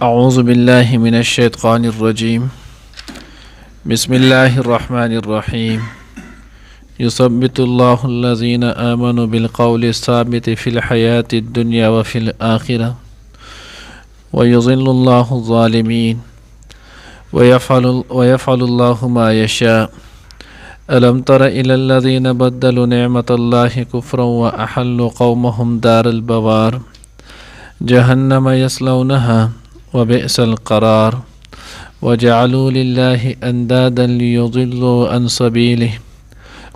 أعوذ بالله من الشيطان الرجيم. بسم الله الرحمن الرحيم. يثبت الله الذين آمنوا بالقول الثابت في الحياة الدنيا وفي الآخرة ويضل الله الظالمين ويفعل الله ما يشاء. ألم تر إلى الذين بدلوا نعمة الله كفرا وأحلوا قومهم دار البوار جهنم يصلونها وبئس القرار وجعلوا لله أندادا ليضلوا عن سبيله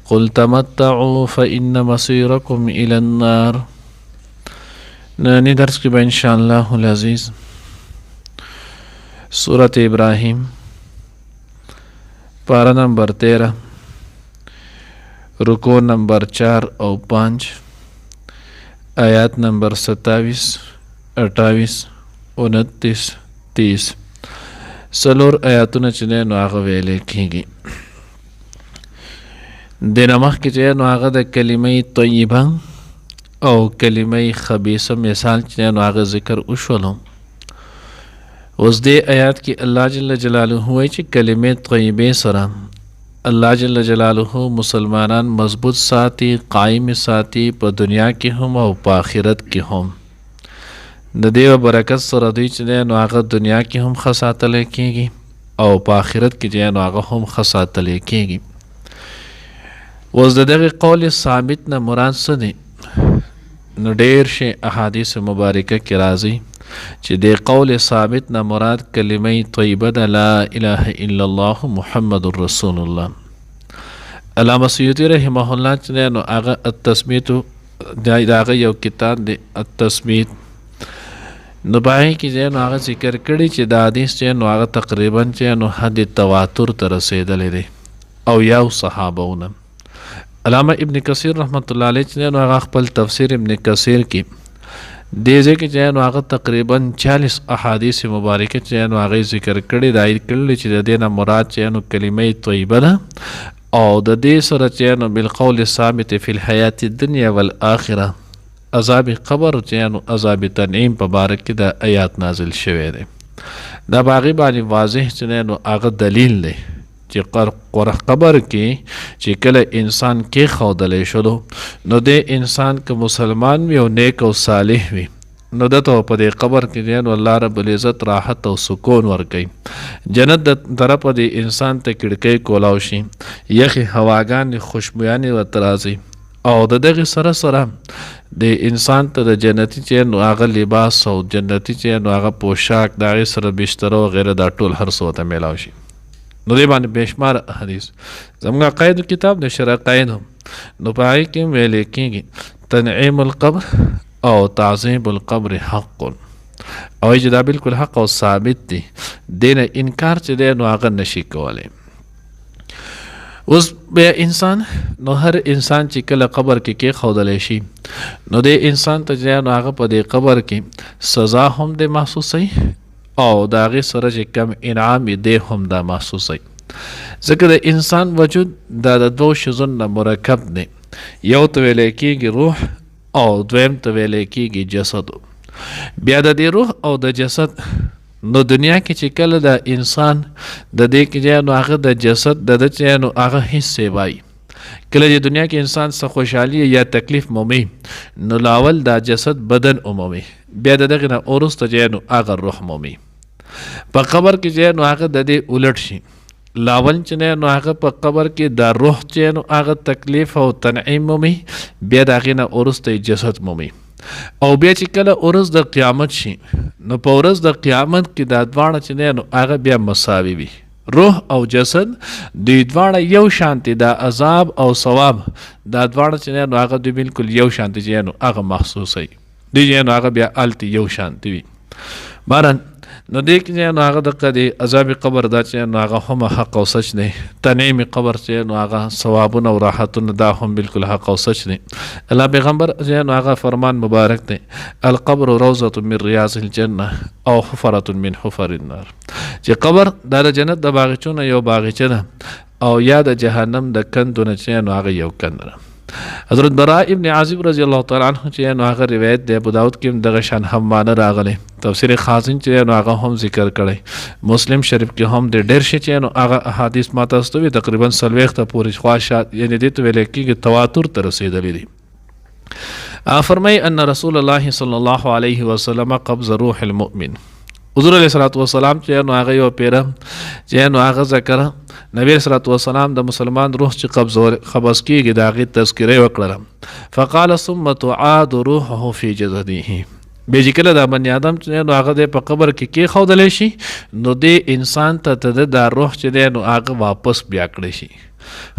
قل تمتعوا فإن مصيركم إلى النار. نانی درس کی ان شاء اللہ العزیز سورۃ ابراہیم پارہ نمبر 13 رکوع نمبر 4 اور 5 آیات نمبر 27 28 29 30 سلور آیاتونه چې دی نو هغه ویلی کېږي. دینه مخکې چې دی نو هغه د کلمې طیبه او کلمې خبیثه مثال چې دی نو هغه ذکر وشولو. اوس دې آیات کې الله جل جلاله وایي چې کلمې طیبې سره الله جل جلاله مسلمانان مضبوط ساتي، قائم ساتي، په دنیا کې هم او په آخرت کې هم. د دې برکت سره دوی چې دی نو هغه دنیا کې هم ښه ساتلی کېږي او په آخرت کې چې دی نو هغه هم ښه ساتلی کېږي. اوس د دغې قول ثابت نه مراد څه دی؟ نو ډېر شی احادیث مبارکه کې راځي چې د قول ثابت نه مراد کلمه طیبه ده، لا اله الا الله محمد رسول الله. علامه سیوطي رحمه الله چې دی نو هغه التثبیت د هغه یو کتاب دی التثبیت، نو باندې کې چې نو هغه ذکر کړي چې د حدیث چې نو هغه تقریبا چې نو حد تواتر ته رسېدلی دی او یو صحابهونه. علامه ابن کثیر رحمت الله علیه چې نو هغه خپل تفسیر ابن کثیر کې دې ځای کې چې نو هغه تقریبا 40 احادیث مبارکه چې نو هغه ذکر کړي دا کړي چې د دې نه مراد چې نو کلمه طیبه ده او د دې سره چې نو بالقول ثابت فی الحیات الدنیا والآخره عذاب قبر چې نو عذاب تنعیم په باره کې د آیات نازل شوی دی. دا باغی باندې واضح چې نو هغه دلیل دی چې قبر کې چې کله انسان کې ښودلی شلو نو د انسان که مسلمان وي او نیک او صالح وي نو دته په دې قبر کې نو الله رب العزت راحت او سکون ورکوي. جنت د طرفه د انسان ته کړکۍ کولاو شي، یخې هواګانې خوشبویانې ورته راځي او د دغې سره سره د انسان ته د جنتي چې نو هغه لباس او جنتي چې نو هغه پوشاک د هغې سره بستره وغیره دا ټول هر څه ورته میلاو شي. نو دې باندې بېشمار حدیث زموږ عقایدو کتاب د شرع عقایدو نو په هغې کې ویلی کېږي تنعیم القبر او تعظیم القبر حق او چې دا بلکل حق او ثابت دی، دې نه انکار چې دی نو هغه نشي کولی. اوس بیا انسان نو هر انسان چې کله قبر کې کېښودلی شي نو د انسان ته چې نو هغه په دې قبر کې سزا هم د محسوسوي او د هغې سره چې کم انعام یې دی هم دا محسوسوي، ځکه د انسان وجود دا د دوو شیزونو نه مرکب دی. یو ته ویلی کېږي روح او دویم ته ویلی کېږي جسد. بیا د دې روح او د جسد نو دنیا کې چې کله د انسان د دې کې نو هغه د جسد د چې نو هغه حصې وایي، کله چې دنیا کې انسان څه خوشحالي یا تکلیف مومي نو لاول دا جسد بدن عمومي، بیا د دغې نه وروسته چې نو هغه روح مومي. په قبر کې چې نو هغه د دې الټ شي، لاول چې نو هغه په قبر کې دا روح چې نو هغه تکلیف او تنعیم مومي، بیا د هغې نه وروسته جسد مومي او بیا چې کله ورځ د قیامت شي نو په ورځ د قیامت کې دا دواړه چې دی نو هغه بیا مساوي وي، روح او جسد دوی دواړه یو شانتي، دا عذاب او ثواب دا دواړه چې دی نو هغه دوی بلکل یو شانتي چې نو هغه محسوسوي، دوی چې نو هغه بیا هلته یو شانتي وي. بهرحال نو دې کې نو هغه دقه د عذاب قبر دا چې نو هغه هم حق او سچ دی، تنعیم قبر چې نو هغه ثوابونه او راحتونه دا هم بلکل حق او سچ دی. الله پیغمبر چې نو هغه فرمان مبارک دی القبر روضة من ریاض الجنه او حفرة من حفر النار، چې قبر دا د جنت د باغچونه یو باغچه ده او یا د جهنم د کندونه چې نو هغه یو کند ده. حضرت براء ابن عازب رضی الله تعالی عنہ چې نو هغه روایت دی ابو داود کې دغه شان هم معنی راغلی تفسیر خازن چې نو هغه هم ذکر کړی مسلم شریف کې هم د ډېر شي چې نو هغه احادیث ماته استوي تقریبا 40 ته پورې خواشه یعنی دې ته ویل کېږي تواتر ته رسیدلی دي فرمای ان رسول الله صلی الله علیه وسلم قبض روح المؤمن حضور علیہ الصلوۃ والسلام چې نو هغه یو پیره چې نو هغه ذکر نبی علیہ الصلوۃ والسلام د مسلمان روح چې قبض کیږي د هغې تذکره وکړه فقال ثم تعاد روحه فی جسده بیا چې کله دا بني آدم چې نو هغه په قبر کې کېښودلی شي نو دې انسان ته دا روح چې دی نو هغه واپس بیا کړی شي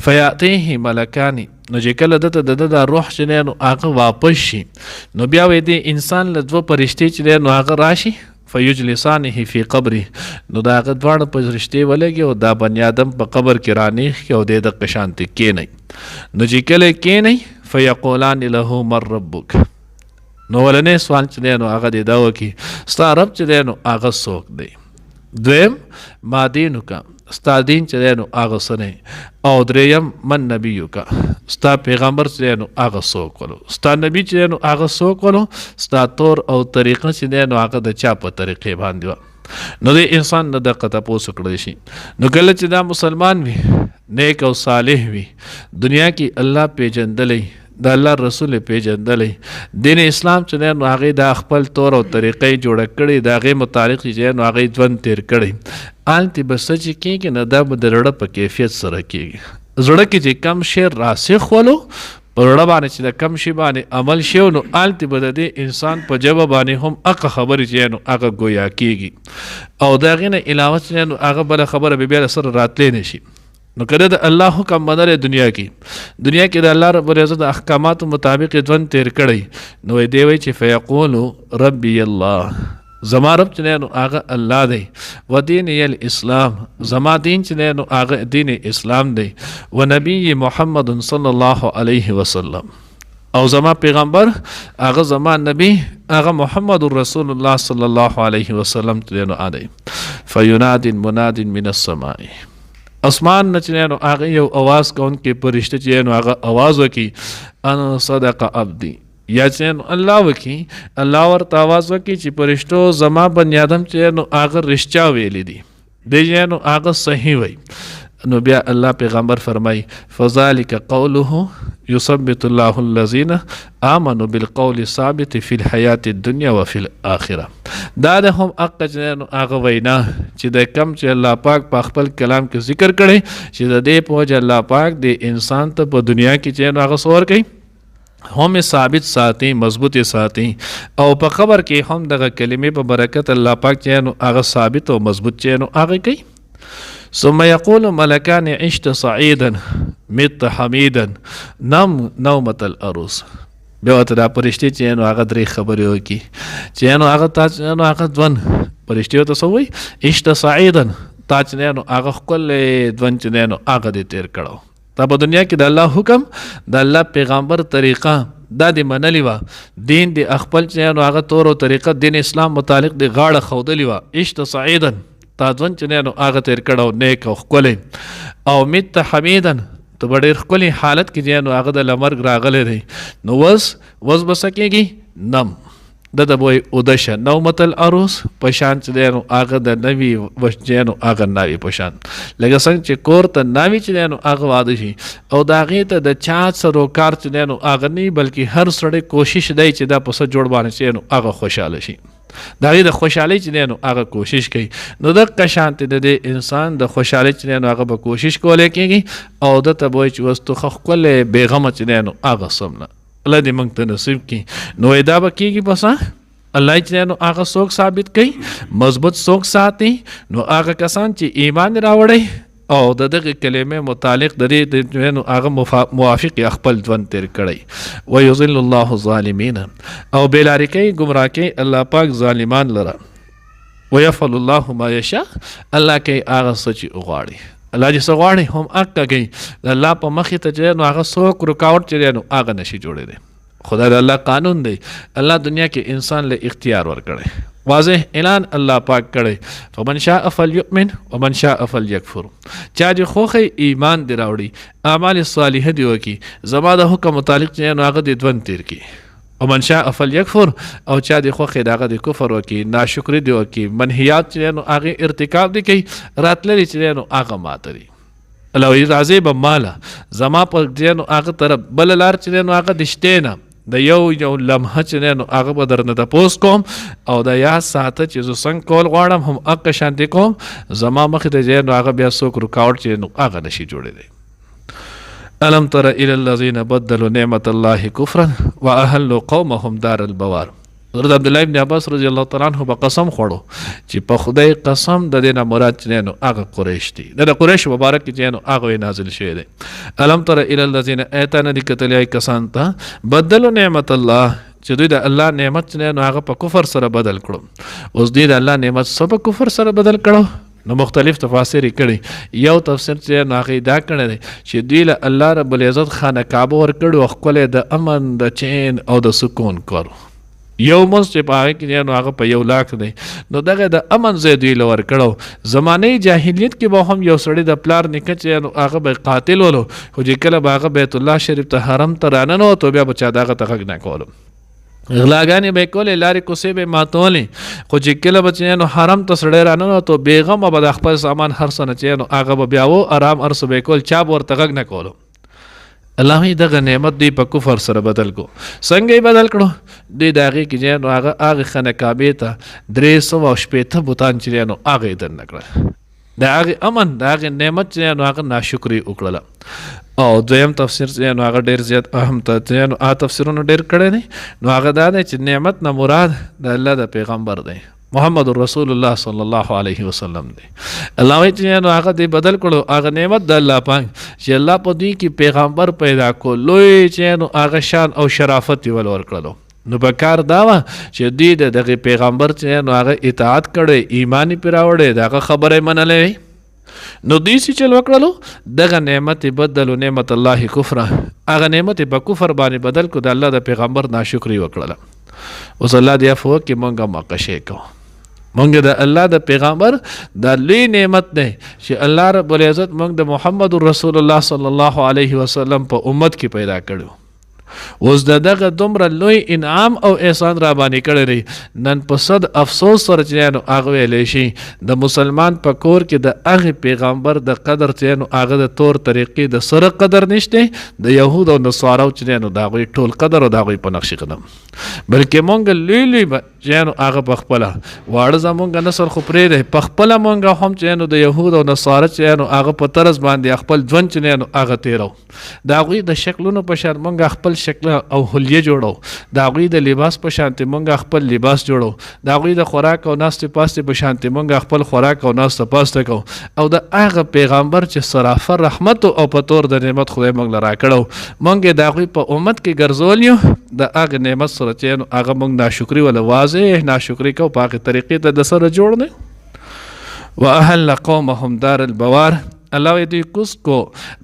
فیاتیه ملکانی نو چې کله دته دا روح چې دی نو هغه واپس شي نو بیا وایي دې انسان له دوه فرشتې چې دی نو هغه راشي فیجلسانه فی قبره نو دا هغه دواړه په رشتې ولګي او دا بني آدم په قبر کې رانیخ کې او د دقه شانتې کېنئ نو چې کله کېنئ فیقولان له من ربک نو ولنې سوال چې دی نو هغه دې دا وکړي ستا رب چې دی نو هغه څوک دی دویم ما دینک ستا دین چې دی نو هغه څه دی او دریم من نبیک ستا پیغمبر چې دی نو هغه څوک ولو ستا نبی چې دی نو هغه څوک ولو ستا طور او طریقه چې دی نو هغه د چا په طریقې باندې وه نو د انسان نه دقه تپوس وکړی شي نو کله چې دا مسلمان وي نیک او صالح وي دنیا کې الله پیژندلی د الله رسول پیژندلی دین اسلام چې دی نو هغې د خپل طور او طریقې جوړه کړي د هغې متعلق چې دی نو هغې ژوند تیر کړی هلته به څه چې کېږي نو دا به د زړه په کیفیت سره کېږي زړه کې چې کم شی راسخ ولو په زړه باندې چې د کم شي باندې عمل شي نو هلته به د دې انسان په ژبه باندې هم هغه خبرې چې نو هغه ګویا کېږي او د هغې نه علاوه چې نو هغه بله خبره به بیا سره راتلی نه شي نو کله د الله حکم منلی دنیا کې د الله رب العزت د احکاماتو مطابق ژوند تیر کړی نو دی وایي چې فیقولو ربی الله زما رب چې دی نو هغه الله دی و دین الاسلام زما دین چې دی نو هغه دین اسلام دی و نبی محمد صلی الله علیه وسلم او زما پیغمبر هغه زما نبی هغه محمد رسول الله صلی الله علیه وسلم چې دی نو آدی فیناد مناد من السماء اسمان نه چې نو هغه یو اواز کوونکی فرشته چې نو هغه اواز وکړي ان صدق عبدي یا چې نو الله وکړي الله ورته اواز وکړي چې فرشتو زما بني آدم چې نو هغه رښتیا ویلی دي دی چې نو هغه صحیح وایي نو بیا الله پیغمبر فرمای فذلک قوله یثبت الله الذین آمنوا بالقول الثابت فی الحیات الدنیا وفی الاخره دا د هم حق چې هغه وینا چې د کم چې الله پاک په خپل کلام کې ذکر کړي چې د دې په وجه الله پاک د انسان ته په دنیا کې چې هغه سور کوي هم ثابت ساتي مضبوط ساتي او په خبر کې هم دغه کلمې په برکت الله پاک چې هغه ثابت او مضبوط چې هغه کوي ثم يقول ملكان عشت سعيدا مت حميدا نم نومة العروس بیا ورته دا فرشتې چې نو هغه درې خبرې وکړي چې نو هغه تا چې نو هغه ژوند فرشتې ورته څه وایي عشت سعيدا تا چې نو هغه ښکلی ژوند چې نو هغه دې تېر کړو تا په دنیا کې د الله حکم د الله پیغمبر طریقه دا دې منلې وه دین دې خپل چې نو هغه طور او طریقه دین اسلام متعلق دې غاړه ښودلې وه عشت سعيدا تا ژوند چې نو هغه تیر کړو نیک او ښکلی او مت حمیدا ته به ډېر ښکلي حالت کې چې نو هغه د لمرګ راغلی دی نو وس به څه کېږي نم ده ته به وایي اودشه نومة العروس په شان چې دی نو هغه د نوي چې نو هغه ناوي په شان لکه څنګه چې کور ته ناوي چې دی نو هغه واده شي او د هغې ته د چا سروکار چې دی نو هغه نه بلکې هر سړی کوشش دی چې دا په څه جوړ باندې چې نو هغه خوشحاله شي د هغې د خوشحالۍ چې دی نو هغه کوشش کوي نو دغه شانتې د دې انسان د خوشحالۍ چې دی نو هغه به کوشش کولی کېږي او ده ته به وایي چې اوس تو ښه ښکلی بېغمه چې دی نو هغه سمله الله دې موږ ته نصیب کړي نو دا به کېږي بس الله چې نو هغه څوک ثابت کوي مضبوط څوک ساتي نو هغه کسان چې ایمان راوړی او د دغه کلمې متعلق د دې نو هغه موافق خپل ژوند تیر کړی ویضل الله الظالمین او بېلارې کوي ګمراه کوي الله پاک ظالمان لره ویفعل الله ما یشاء الله کوي هغه څه چې وغواړي الله چې څه غواړي هم هغه کوي د الله په مخې ته چې نو هغه څوک رکاوټ چې نو هغه نشي جوړېدی خدای د الله قانون دی الله دنیا کې انسان له اختیار ورکړی واضح اعلان الله پاک کړي فمن شاء فلیؤمن ومن شاء فلیکفر. چا چې خوخه ایمان دی راوړي اعمال صالحه دی وکي زما د حکم متعلق چې نو هغه د دون تیر کی ومن شاء فلیکفر او چا د خوخه دغه د کفر وکي ناشکری دی وکي منهیات چې نو هغه ارتکاب دی کوي راتللی چې نو هغه ماتري الله راضي به مالا زما په دې نو هغه طرف بل لار چې نو هغه دشته نه د یو لمحه چې نو هغه به درنه تپوس کوم او د یا ساته چې زه څنګه کول غواړم هم اق شانتي کوم زما مخې ته چې نو هغه بیا څوک رکاوټ چې نو هغه نشي جوړېدی. الم تر الى الذين بدلوا نعمت الله كفرا واهلوا قومهم دار البوار. حضرت عبدالله ابن عباس رضی الله تعالی عنہ په قسم خوړو چې په خدای قسم د دې نه مراد چې نو هغه قریش دي د قریش مبارک چې نو هغه نازل شوی دی. الم تر الى الذين اتانا دکتلای کسان ته بدلوا نعمت الله چې دوی د الله نعمت نه هغه په کفر سره بدل کړو. اوس دوی د الله نعمت سره په کفر سره بدل کړو نو مختلف تفاسیر کړي. یو تفسیر چې نو هغه دا کړی چې دوی له الله رب العزت خانه کعبه ور کړو خپل د امن د چین او د سکون کړو. یو مز چې پاره کې نو هغه په 1 لاکھ دی نو دغه د امن زی دوی لور کړو. زمانه جاهلیت کې به هم یو سړی د پلار نکه چې نو هغه به قاتل ولو خو چې کله به هغه بیت الله شریف ته حرم ته راننو تو بیا بچا دغه تغ نه کولو غلاګانې به کولې لارې کوسې به ماتولې خو چې کله به نو حرم ته سړی راننو تو بیغم به د خپل سامان هر څه نه نو هغه به بیا و آرام ارس به کول چا ورته غ نه کولو. الله دغه نعمت دی په کفر سره بدل کو. څنګه بدل کړو دی داغه کې نو هغه خانه کعبه ته 380 بوتان چې نو هغه در نکړه د هغه امن د هغه نعمت چې نو هغه ناشکری وکړه. او دویم تفسیر چې نو هغه ډیر زیات اهم ته نو تفسیرونه ډیر کړي نه نو هغه دا چې نعمت نه مراد د الله د پیغمبر دی محمد رسول الله صلی الله علیه وسلم دی. الله چې نو هغه دی بدل کړو هغه نعمت د الله پاک چې الله په دې کې پیغمبر پیدا کړ لوی چې نو هغه شان او شرافت ول ور کړلو. نو بکار دا و چې دې دغه پیغمبر چې نو هغه اطاعت کړي ایمانی پیراوړي دغه خبره منلې نو دې چې چل وکړلو دغه نعمت بدلو نعمت الله کفر هغه نعمت په کفر باندې بدل کو د الله د پیغمبر ناشکری وکړه. اوس الله دې عفو کې مونږه مقشه کو مونږ د الله د پیغمبر د لوی نعمت دی چې الله رب العزت مونږ د محمد رسول الله صلی الله علیه وسلم په امت کې پیدا کړو. اوس دغه دومره لوی انعام او احسان را باندې کړی نن په صد افسوس سره چې نو هغه ویلی شي د مسلمان په کور کې د هغه پیغمبر د قدر چې نو هغه د تور طریقې د سره قدر نشته د يهود او نصارو چې نو دا غوي ټول قدر او دا غوي په نقش قدم بلکې مونږ لوی چې نو هغه په خپل واړه زمونږ نسل خو پرې ده په خپل مونږ هم چې نو د يهود او نصارو چې نو هغه په طرز باندې خپل ژوند چې نو هغه تیرو دا غوي د شکلونو په شان مونږ خپل شکل او حلیه جوړو دا غوي د لباس په شانته مونږ خپل لباس جوړو دا غوي د خوراک او ناست پاسته په شانته مونږ خپل خوراک او ناست پاسته کو او د هغه پیغمبر چې صرافه رحمت او په تور د نعمت خدای مونږ لرا کړو مونږ دا غوي په امت کې ګرځولیو د هغه نعمت سره چې هغه مونږ ناشکری ولا واضح ناشکری کو په هغه طریقې ته د سره جوړ نه واهل قومهم دار البوار الله دې کوس کو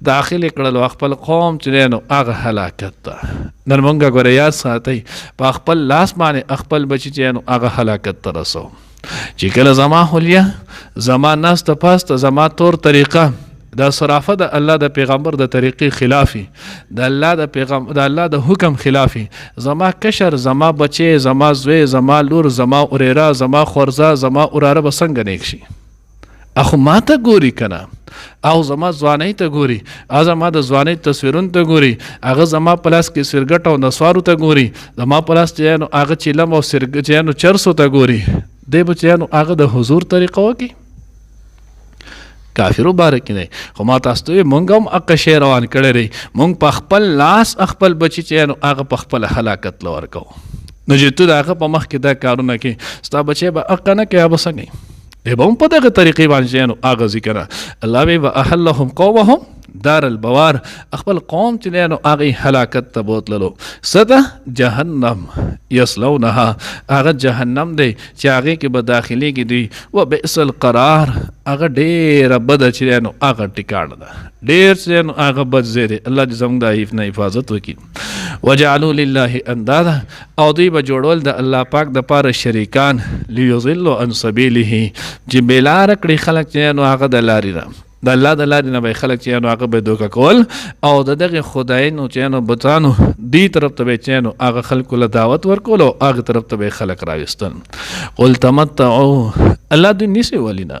داخل کړل خپل قوم چې نو هغه هلاکت ته نن مونږه ګورې یاد ساتي په خپل لاس باندې خپل بچی چې نو هغه هلاکت ته رسو چې کله زما حلیه زما ناس ته پاسته زما تور طریقه دا صرافه د الله د پیغمبر د طریقې خلافي د الله د پیغمبر د الله د حکم خلافي زما کشر زما بچي زما زوی زما لور زما اوریرا زما خورزه زما اوراره بسنګ نیک شي اخو ما ته ګوري کنه او زما ځواني ته ګوري زما د ځواني تصویرون ته ګوري هغه زما پلاس کې سرګټ او نسوارو ته ګوري زما پلاس چې نو هغه چیلم او سرګ چې نو چرسو ته ګوري دی بچیانو هغه د حضور طریقو کې کافرو بارک نه خو ما تاسو ته مونږ هم اق شی روان کړی مونږ په خپل لاس خپل بچی چې نو هغه په خپل هلاکت لور کو نو چې ته هغه په مخ کې دا کارونه کې ستا بچي به اق نه کې ابسنګي به هم په دغه طریقې باندې نو هغه ذکر الله به اهلهم قومهم دار البوار خپل قوم چې دی نو هغې هلاکت ته بوتللو څه ده جهنم یصلونها هغه جهنم دی چې هغې کې به داخلېږي دوی و بئس القرار هغه ډېره بده چې دی نو هغه ټکاڼه ده ډېر چې دی نو هغه بد ځای دی الله دې زموږ د عیف نه حفاظت وکړي وجعلوا لله اندادا او دوی به جوړول د الله پاک د پاره شریکان لیضلوا عن سبیله چې بېلاره کړي خلک چې دی نو هغه د لارې نه د الله د لارې نه به خلک چې نو هغه به دوکه کول او د دغې خدایانو چې نو بتانو دې طرف ته به چې نو هغه خلکو له دعوت ورکول او هغه طرف ته به خلک راوستل قل تمتعوا الله دوی نیسي ولې نه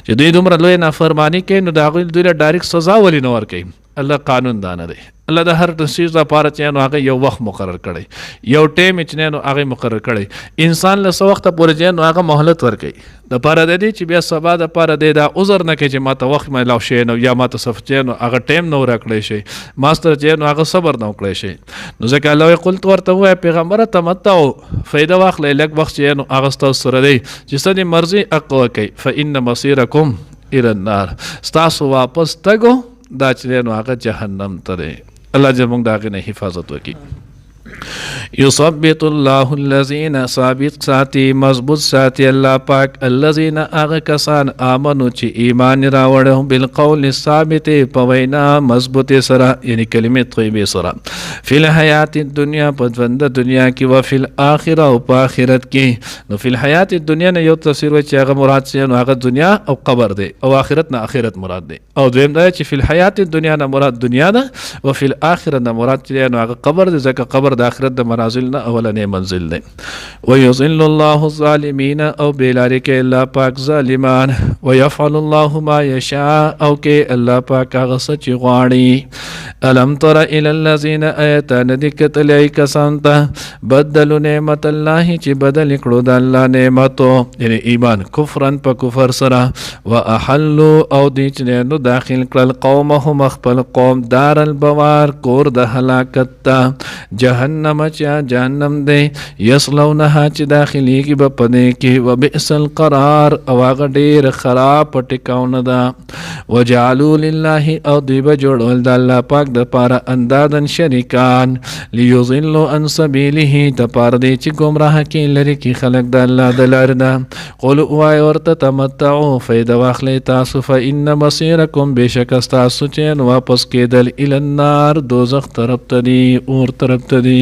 چې دوی دومره لوی نافرماني کوي نو د هغوی دوی له ډایرکټ سزا ولې نه ورکوي الله قانون دانه دی الله د هر چیز لپاره چې نو هغه یو وخت مقرر کړی یو ټیم چې نو هغه مقرر کړی انسان له څه وخته پورې چې نو هغه مهلت ورکوي د پاره د دې چې بیا سبا د پاره د دا عذر نه کوي چې ماته وخت ملاو شي نو یا ماته صف چې نو هغه ټیم نو راکړی شي ماستر چې نو هغه صبر نه وکړي شي نو ځکه الله قلت ورته وای پیغمبر تمتعو فایده واخلې لږ وخت چې نو هغه ستاسو سره دی چې ستاسو مرزي اقوا کوي فإن مصيركم إلى النار ستاسو واپس تګو دا چې نو هغه جهنم ته دی الله دې موږ د هغې نه حفاظت وکړي یثبت الله الذین ثابت ساتي مضبوط ساتي الله پاک الذین هغه کسان آمنو چې ایمان راوړو بالقول الثابت په وینا مضبوط سره یعنی کلمې طیبې سره فی الحیات الدنیا په ژوند دنیا کې و فی الاخره او په آخرت کې نو فی الحیات الدنیا نه یو تفسیر و چې هغه مراد شي نو هغه دنیا او قبر دی او آخرت نه آخرت مراد دی او دویم دا چې فی الحیات الدنیا نه مراد دنیا ده و فی الاخره نه مراد چې نو هغه قبر دی ځکه قبر د آخرت د منازل نه اولنې منزل دی ويضل الله الظالمین او بیلاری کې الله پاک ظالمان ويفعل الله ما یشاء او کې الله پاک هغه څه چې غواړي الم تر الى الذين اتانا ذکتلای کسان ته بدلوا نعمت الله چې بدل کړو د الله نعمتو یعنی ایمان کفرن په کفر سره واحلوا او دې چې نو داخل کړل قومهم خپل قوم دار البوار کور د هلاکت ته جهنم جهنم دی یصلونها چې داخليږي به پدې کې وبئس القرار او هغه ډېر خراب ټکاونه ده وجعلوا لله او دوی به جوړول د الله پاک د پاره اندادن شریکان لیضلوا عن سبیله د پاره دی چې ګمراه کې لري کې خلک د الله د لارې نه قل وای ورته تمتعوا فایده واخلئ تاسو فإن مصيرکم بشک تاسو چې واپس کېدل الی النار دوزخ طرف ته دی اور طرف ته دی